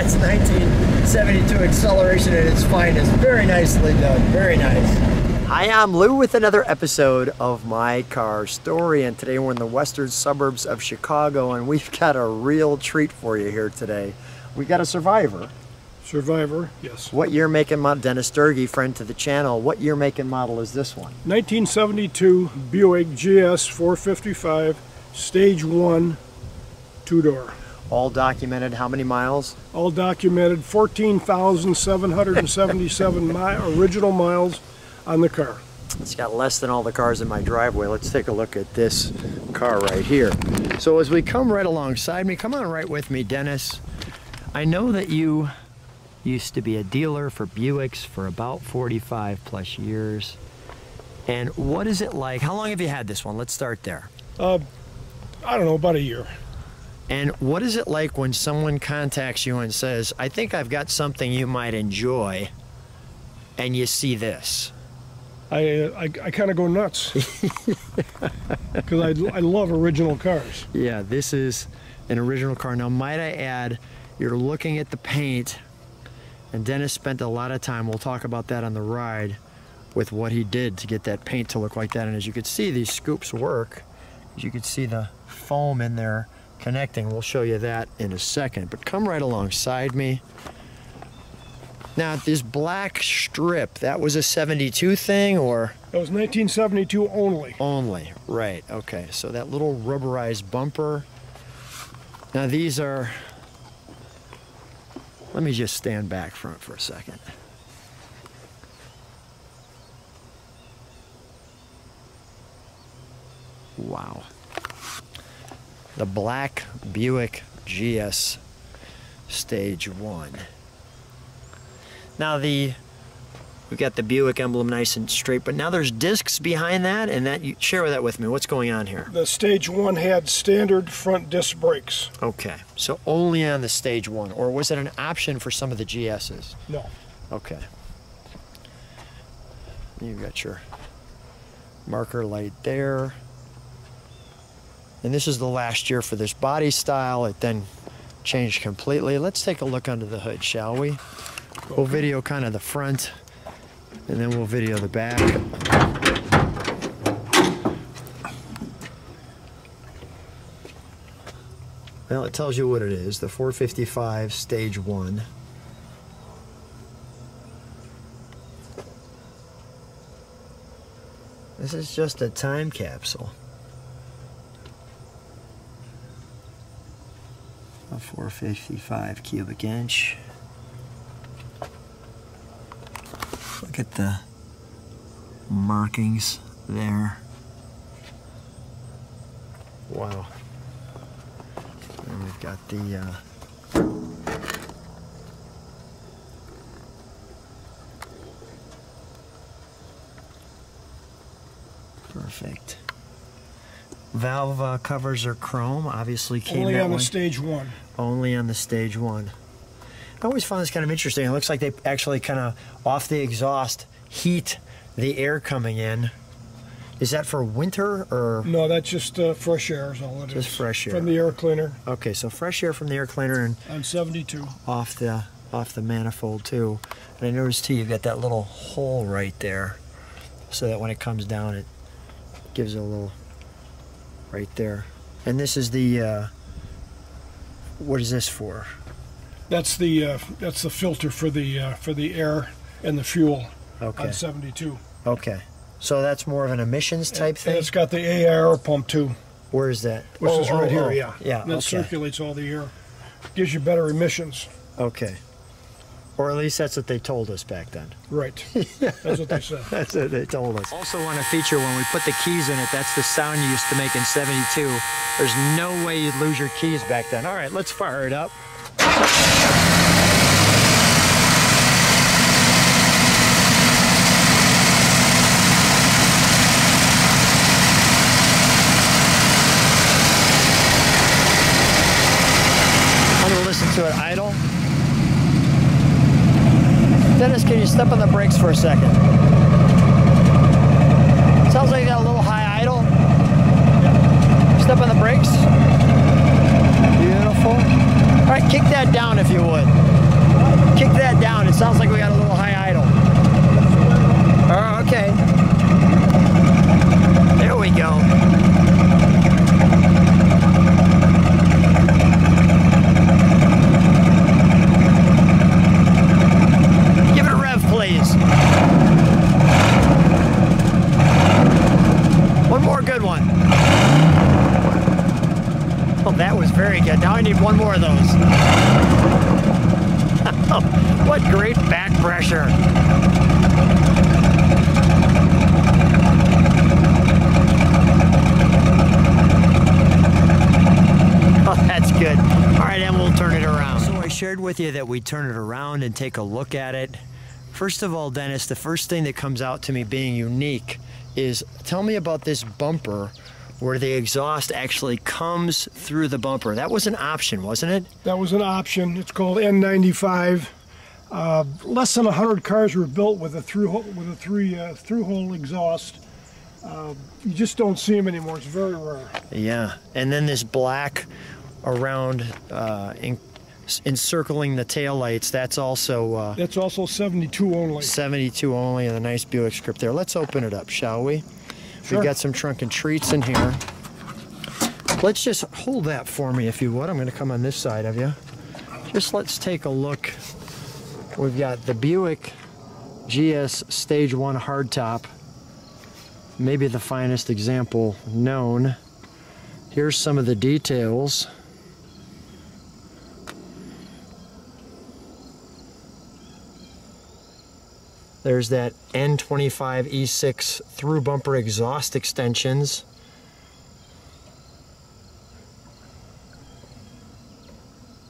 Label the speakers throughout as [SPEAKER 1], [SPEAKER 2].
[SPEAKER 1] That's 1972 acceleration at its finest. Very nicely done, very nice. Hi, I'm Lou with another episode of My Car Story, and today we're in the western suburbs of Chicago, and we've got a real treat for you here today. We got a Survivor.
[SPEAKER 2] Survivor, yes.
[SPEAKER 1] What year, make, and model? Dennis Doerge, friend to the channel. What year, make, and model is this one?
[SPEAKER 2] 1972 Buick GS 455, Stage 1, two-door.
[SPEAKER 1] All documented. How many miles?
[SPEAKER 2] All documented, 14,777 original miles on the car.
[SPEAKER 1] It's got less than all the cars in my driveway. Let's take a look at this car right here. So as we come right alongside me, come on right with me, Dennis. I know that you used to be a dealer for Buicks for about 45 plus years. And what is it like? How long have you had this one? Let's start there.
[SPEAKER 2] I don't know, about a year.
[SPEAKER 1] And what is it like when someone contacts you and says, I think I've got something you might enjoy, and you see this?
[SPEAKER 2] I kind of go nuts because I love original cars.
[SPEAKER 1] Yeah, this is an original car. Now, might I add, you're looking at the paint, and Dennis spent a lot of time, we'll talk about that on the ride, with what he did to get that paint to look like that. And as you can see, these scoops work. As you can see the foam in there connecting. We'll show you that in a second. But come right alongside me. Now, this black strip, that was a 72 thing, or?
[SPEAKER 2] That was 1972 only.
[SPEAKER 1] Only, right, okay. So that little rubberized bumper. Now these are, let me just stand back front for a second. Wow. The black Buick GS Stage 1. Now we've got the Buick emblem nice and straight, but now there's discs behind that, and that, you share that with me. What's going on here?
[SPEAKER 2] The Stage 1 had standard front disc brakes.
[SPEAKER 1] Okay, so only on the Stage 1, or was it an option for some of the GS's?
[SPEAKER 2] No.
[SPEAKER 1] Okay. You've got your marker light there. And this is the last year for this body style. It then changed completely. Let's take a look under the hood, shall we? We'll video kind of the front, and then we'll video the back. Well, it tells you what it is, the 455 Stage 1. This is just a time capsule. A 455 cubic inch. Look at the markings there. Wow. And we've got the perfect. Valve covers are chrome, obviously came
[SPEAKER 2] only
[SPEAKER 1] that
[SPEAKER 2] on
[SPEAKER 1] way.
[SPEAKER 2] the Stage 1.
[SPEAKER 1] Only on the Stage 1. I always found this kind of interesting. It looks like they actually kind of, off the exhaust, heat the air coming in. Is that for winter, or?
[SPEAKER 2] No, that's just fresh air is all it is.
[SPEAKER 1] Just fresh air.
[SPEAKER 2] From the air cleaner.
[SPEAKER 1] Okay, so fresh air from the air cleaner and
[SPEAKER 2] on 72.
[SPEAKER 1] Off the manifold too. And I noticed too, you've got that little hole right there, so that when it comes down, it gives it a little right there. And this is the what is this for?
[SPEAKER 2] That's the filter for the air and the fuel.
[SPEAKER 1] Okay.
[SPEAKER 2] On 72.
[SPEAKER 1] Okay. So that's more of an emissions type thing?
[SPEAKER 2] And it's got the AIR pump too.
[SPEAKER 1] Where is that?
[SPEAKER 2] Which is right here, yeah.
[SPEAKER 1] Yeah,
[SPEAKER 2] and that circulates all the air. Gives you better emissions.
[SPEAKER 1] Okay. Or at least that's what they told us back then.
[SPEAKER 2] Right. That's what they said.
[SPEAKER 1] That's what they told us. Also want to feature when we put the keys in it, that's the sound you used to make in 72. There's no way you'd lose your keys back then. All right, let's fire it up. I'm going to listen to it idle. Dennis, can you step on the brakes for a second? Sounds like you got a little high idle. Step on the brakes. Beautiful. All right, kick that that down if you would. Kick that down. It sounds like we got a little high idle. Oh, okay. There we go. Give it a rev, please. One more good one. Oh, that was very good. Now I need one more of those. What great back pressure. Oh, that's good. All right, and we'll turn it around. So I shared with you that we turn it around and take a look at it. First of all, Dennis, the first thing that comes out to me being unique is, tell me about this bumper where the exhaust actually comes through the bumper. That was an option, wasn't it?
[SPEAKER 2] That was an option. It's called N95. Less than 100 cars were built with a through-hole exhaust. You just don't see them anymore. It's very rare.
[SPEAKER 1] Yeah, and then this black around encircling the taillights, that's also
[SPEAKER 2] 72 only.
[SPEAKER 1] 72 only, and a nice Buick script there. Let's open it up, shall we?
[SPEAKER 2] Sure.
[SPEAKER 1] We've got some trunk and treats in here. Let's just hold that for me, if you would. I'm going to come on this side of you. Just let's take a look. We've got the Buick GS Stage 1 hardtop. Maybe the finest example known. Here's some of the details. There's that N25 E6 through bumper exhaust extensions.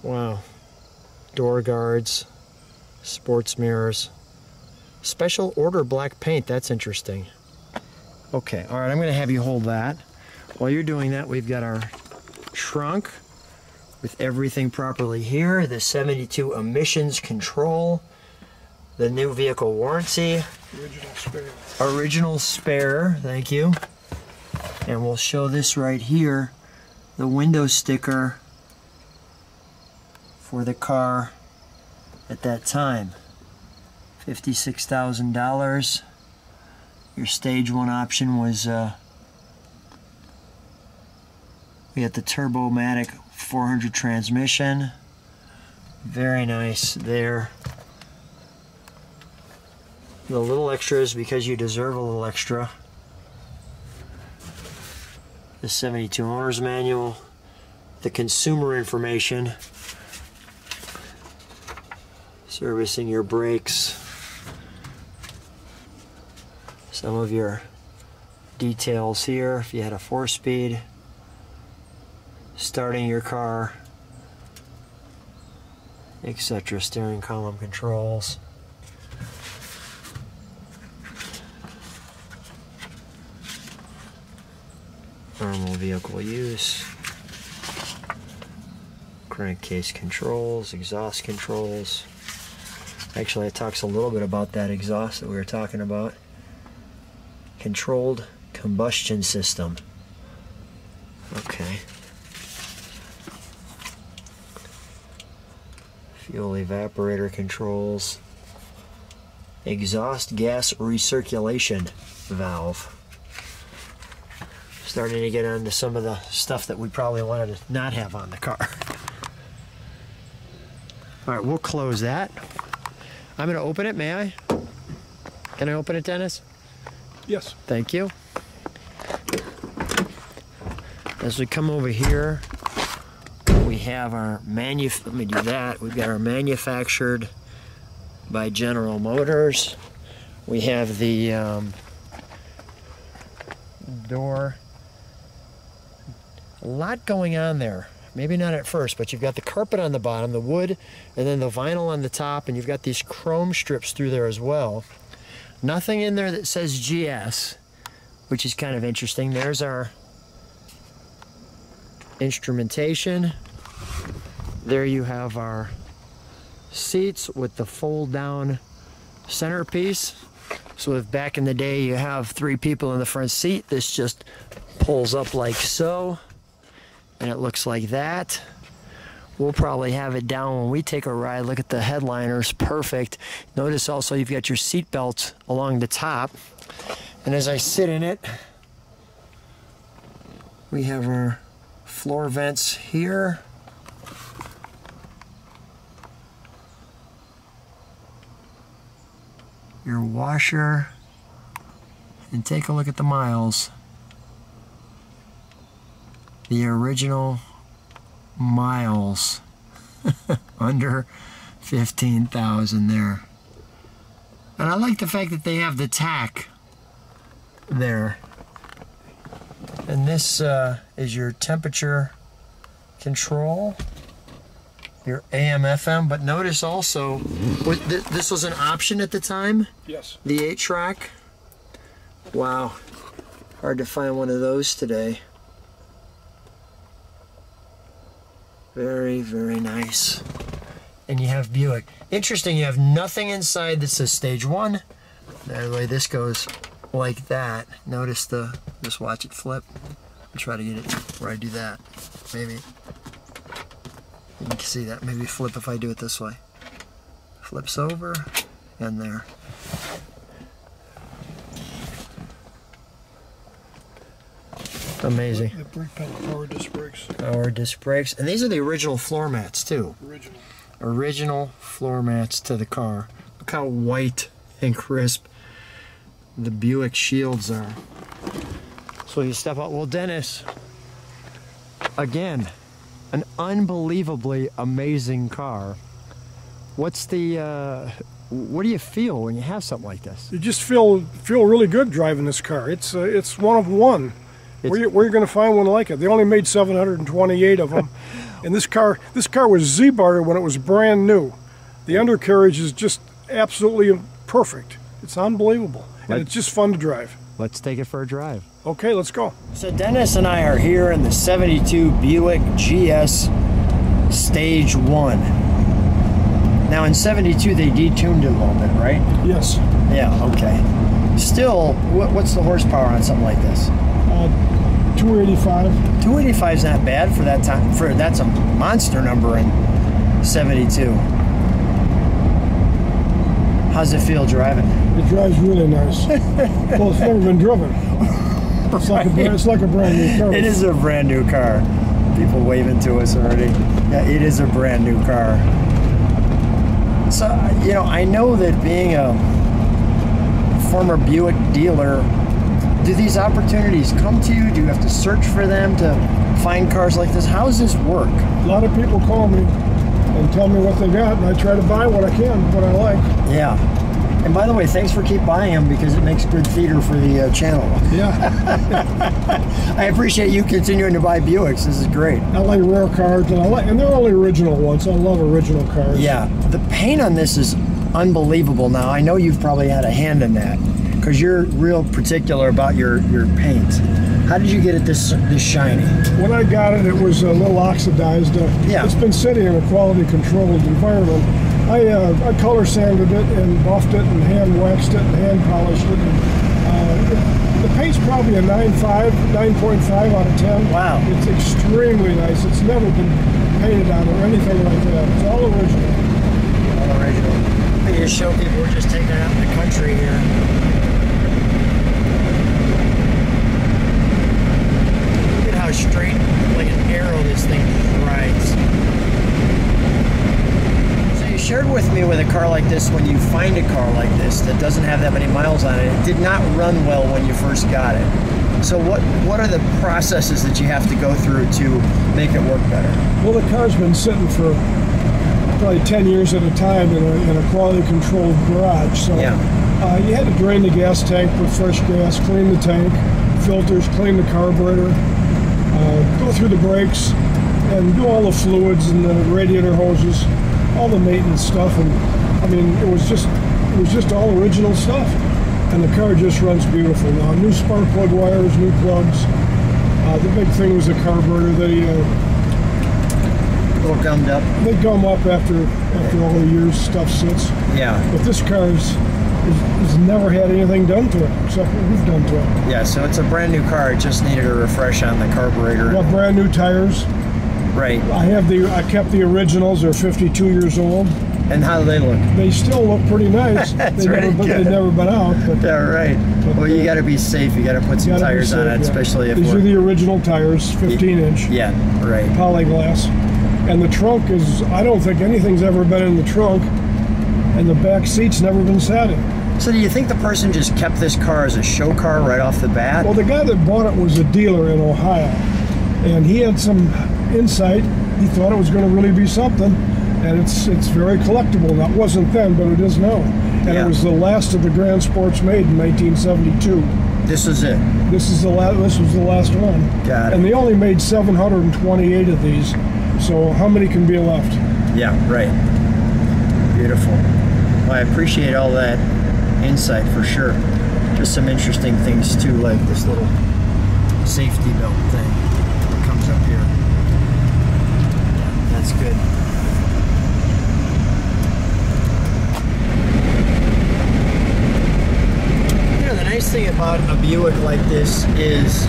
[SPEAKER 1] Wow. Door guards, sports mirrors. Special order black paint, that's interesting. Okay, all right, I'm gonna have you hold that. While you're doing that, we've got our trunk with everything properly here, the 72 emissions control, the new vehicle warranty.
[SPEAKER 2] Original spare.
[SPEAKER 1] Original spare, thank you. And we'll show this right here, the window sticker for the car at that time. $56,000. Your stage 1 option was we had the Turbomatic 400 transmission. Very nice there. The little extras because you deserve a little extra. The 72 owner's manual, the consumer information, servicing your brakes, some of your details here if you had a 4-speed, starting your car, etc. Steering column controls. Normal vehicle use, crankcase controls, exhaust controls. Actually, it talks a little bit about that exhaust that we were talking about. Controlled combustion system. Okay. Fuel evaporator controls. Exhaust gas recirculation valve. Starting to get onto some of the stuff that we probably wanted to not have on the car. All right, we'll close that. I'm going to open it, may I? Can I open it, Dennis?
[SPEAKER 2] Yes.
[SPEAKER 1] Thank you. As we come over here, we have our let me do that. We've got our manufactured by General Motors. We have the door. A lot going on there. Maybe not at first, but you've got the carpet on the bottom, the wood, and then the vinyl on the top, and you've got these chrome strips through there as well. Nothing in there that says GS, which is kind of interesting. There's our instrumentation. There you have our seats with the fold-down centerpiece. So if back in the day you have 3 people in the front seat, this just pulls up like so. And it looks like that. we'll probably have it down when we take a ride. Look at the headliners, perfect. Notice also you've got your seat belts along the top. And as I sit in it, we have our floor vents here. Your washer. And take a look at the miles. The original miles. Under 15,000 there. And I like the fact that they have the tack there. And this is your temperature control, your AM, FM, but notice also, this was an option at the time?
[SPEAKER 2] Yes.
[SPEAKER 1] The 8-track? Wow, hard to find one of those today. Very, very nice. And you have Buick. Interesting, you have nothing inside that says stage 1. By the way, this goes like that. Notice just watch it flip. I'll try to get it where I do that. Maybe you can see that. Maybe flip if I do it this way. Flips over and there. Amazing.
[SPEAKER 2] The brake pedal, power disc brakes.
[SPEAKER 1] Power disc brakes. And these are the original floor mats too. Original floor mats to the car. Look how white and crisp the Buick shields are. So you step out. Well, Dennis, again, an unbelievably amazing car. What's the what do you feel when you have something like this?
[SPEAKER 2] You just feel really good driving this car. It's one of one. Where you going to find one like it? They only made 728 of them, and this car was Z-barred when it was brand new. The undercarriage is just absolutely perfect. It's unbelievable, and it's just fun to drive.
[SPEAKER 1] Let's take it for a drive.
[SPEAKER 2] Okay, let's go.
[SPEAKER 1] So Dennis and I are here in the 72 Buick GS Stage 1. Now in 72 they detuned it a little bit, right?
[SPEAKER 2] Yes.
[SPEAKER 1] Yeah, okay. Still, what's the horsepower on something like this?
[SPEAKER 2] 285.
[SPEAKER 1] 285 is not bad for that time. That's a monster number in 72. How's it feel driving?
[SPEAKER 2] It drives really nice. Well, it's never been driven. It's like a brand new car.
[SPEAKER 1] It is a brand new car. People waving to us already. Yeah, it is a brand new car. So, you know, I know that being a former Buick dealer, do these opportunities come to you? Do you have to search for them to find cars like this? How does this work?
[SPEAKER 2] A lot of people call me and tell me what they got, and I try to buy what I can, what I like.
[SPEAKER 1] Yeah. And by the way, thanks for keep buying them because it makes good theater for the channel.
[SPEAKER 2] Yeah.
[SPEAKER 1] I appreciate you continuing to buy Buicks. This is great.
[SPEAKER 2] I like rare cars, and they're only original ones. I love original cars.
[SPEAKER 1] Yeah. The paint on this is unbelievable. Now, I know you've probably had a hand in that because you're real particular about your paint. How did you get it this shiny?
[SPEAKER 2] When I got it, it was a little oxidized.
[SPEAKER 1] Yeah.
[SPEAKER 2] It's been sitting in a quality-controlled environment. I color sanded it and buffed it and hand waxed it and hand polished it. And, the paint's probably a 9.5 out of 10.
[SPEAKER 1] Wow.
[SPEAKER 2] It's extremely nice. It's never been painted on or anything like that. It's all original.
[SPEAKER 1] All original. I can just show people we're just taking it out in the country here. Look at how straight, like an arrow, this thing rides. Shared with me with a car like this, when you find a car like this that doesn't have that many miles on it, it did not run well when you first got it. So what are the processes that you have to go through to make it work better?
[SPEAKER 2] Well, the car's been sitting for probably 10 years at a time in a quality controlled garage. So
[SPEAKER 1] yeah.
[SPEAKER 2] You had to drain the gas tank, put fresh gas, clean the tank, filters, clean the carburetor, go through the brakes, and do all the fluids and the radiator hoses. All the maintenance stuff, and I mean, it was just all original stuff, and the car just runs beautiful now. New spark plug wires, new plugs. The big thing was the carburetor. They
[SPEAKER 1] all gummed up.
[SPEAKER 2] They gum up after all the years stuff sits.
[SPEAKER 1] Yeah.
[SPEAKER 2] But this car's never had anything done to it except what we've done to it.
[SPEAKER 1] Yeah. So it's a brand new car. It just needed a refresh on the carburetor.
[SPEAKER 2] Got brand new tires.
[SPEAKER 1] Right.
[SPEAKER 2] I kept the originals. They're 52 years old.
[SPEAKER 1] And how do they look?
[SPEAKER 2] They still look pretty nice.
[SPEAKER 1] That's
[SPEAKER 2] They've never been out. But,
[SPEAKER 1] yeah, right. Well, you got to be safe. You got to put some tires on it, especially if
[SPEAKER 2] these are the original tires, 15-inch.
[SPEAKER 1] Yeah, right.
[SPEAKER 2] Polyglass. And the trunk is, I don't think anything's ever been in the trunk, and the back seat's never been sat in.
[SPEAKER 1] So do you think the person just kept this car as a show car right off the bat?
[SPEAKER 2] Well, the guy that bought it was a dealer in Ohio, and he had some insight. He thought it was going to really be something, and it's very collectible. That wasn't then, but it is now. And it was the last of the Gran Sports made in 1972.
[SPEAKER 1] This is it.
[SPEAKER 2] This was the last one.
[SPEAKER 1] Got it.
[SPEAKER 2] And they only made 728 of these. So how many can be left?
[SPEAKER 1] Yeah, right. Beautiful. Well, I appreciate all that insight for sure. Just some interesting things too, like this little safety belt thing that comes up here. Yeah, that's good. You know, the nice thing about a Buick like this is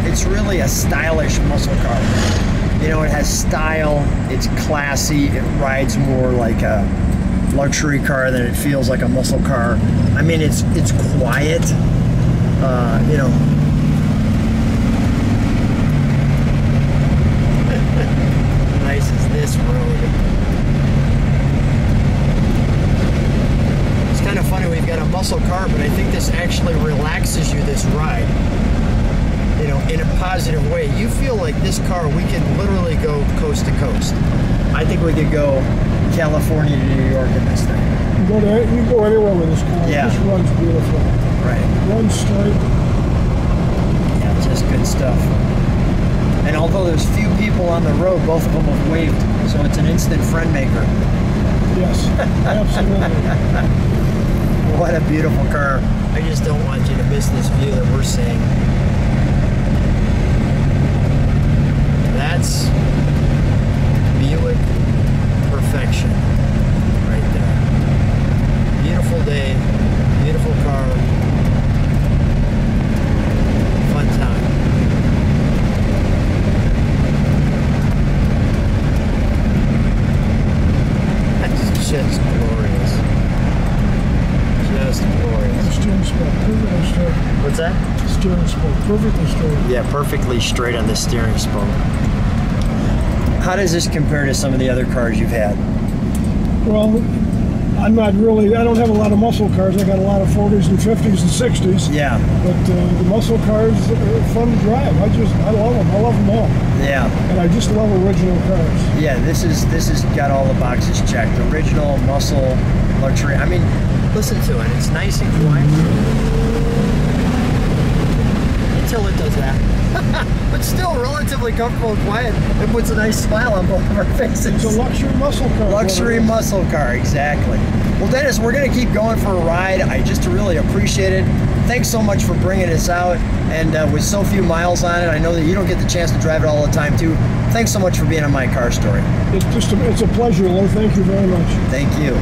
[SPEAKER 1] it's really a stylish muscle car. You know, it has style, it's classy, it rides more like a luxury car than it feels like a muscle car. I mean, it's quiet, you know. Nice as this road. It's kind of funny, we've got a muscle car, but I think this actually relaxes you, this ride. You know, in a positive way. You feel like this car, we can literally go coast to coast. I think we could go California to New York in this thing.
[SPEAKER 2] You can go anywhere with this car.
[SPEAKER 1] Yeah.
[SPEAKER 2] It just runs beautiful.
[SPEAKER 1] Right.
[SPEAKER 2] Runs straight.
[SPEAKER 1] Yeah, just good stuff. And although there's few people on the road, both of them have waved, so it's an instant friend maker.
[SPEAKER 2] Yes, absolutely.
[SPEAKER 1] What a beautiful car. I just don't want you to miss this view that we're seeing. That's Buick perfection right there. Beautiful day, beautiful car, fun time. That's just glorious. Just glorious.
[SPEAKER 2] The steering spoke perfectly straight.
[SPEAKER 1] What's that?
[SPEAKER 2] Steering spoke perfectly straight.
[SPEAKER 1] Yeah, perfectly straight on the steering spoke. How does this compare to some of the other cars you've had?
[SPEAKER 2] Well, I don't have a lot of muscle cars. I got a lot of 40s and 50s and 60s.
[SPEAKER 1] Yeah.
[SPEAKER 2] But the muscle cars are fun to drive. I love them. I love them all.
[SPEAKER 1] Yeah.
[SPEAKER 2] And I just love original cars.
[SPEAKER 1] Yeah, this has got all the boxes checked. Original, muscle, luxury. I mean, listen to it. It's nice and quiet. Until it does that. But still relatively comfortable and quiet. It puts a nice smile on both of our faces.
[SPEAKER 2] It's a luxury muscle car.
[SPEAKER 1] Luxury muscle car, exactly. Well, Dennis, we're going to keep going for a ride. I just really appreciate it. Thanks so much for bringing us out. And with so few miles on it, I know that you don't get the chance to drive it all the time, too. Thanks so much for being on My Car Story.
[SPEAKER 2] It's a pleasure, Lou. Thank you very much.
[SPEAKER 1] Thank you.